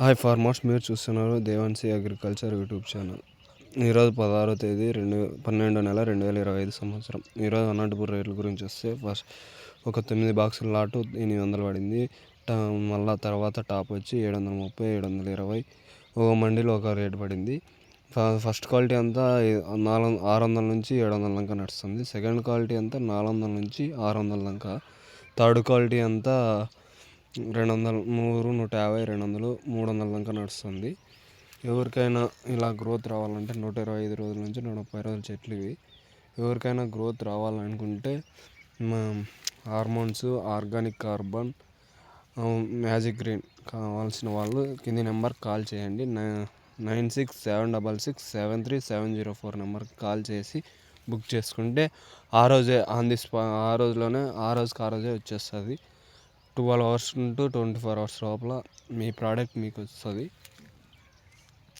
Hi farmers, మీరు చూస్తున్నారు Devansi agriculture YouTube channel. ఈరోజు 16వ తేదీ 12వ నెల 2025 సంవత్సరం. ఈరోజు అనంతపూర్ రేట్ల గురించి వస్తే ఫస్ట్ ఒక 9 బాక్సుల లాటు 800 పడింది. మళ్ళీ తర్వాత టాప్ వచ్చి 730, 720. ఒక మండీలో ఒక రేటు పడింది. ఫస్ట్ క్వాలిటీ అంతా 600 నుంచి 700 దాకా నడుస్తుంది. సెకండ్ క్వాలిటీ అంతా 400 నుంచి 600 దాకా. థర్డ్ క్వాలిటీ అంతా 200, 100, 150, 200, 300 దాకా నడుస్తుంది. ఎవరికైనా ఇలా గ్రోత్ రావాలంటే 125 రోజుల నుంచి 130 రోజుల చెట్లు ఇవి. ఎవరికైనా గ్రోత్ రావాలనుకుంటే hormones, organic carbon, magic green కావాల్సిన వాళ్ళు కింది నెంబర్కి కాల్ చేయండి. 9676673704 నెంబర్కి కాల్ చేసి బుక్ చేసుకుంటే ఆ రోజులోనే ఆ రోజే వచ్చేస్తుంది. 12 hours to 24 hours లోపల మీ ప్రోడక్ట్ మీకు వస్తుంది.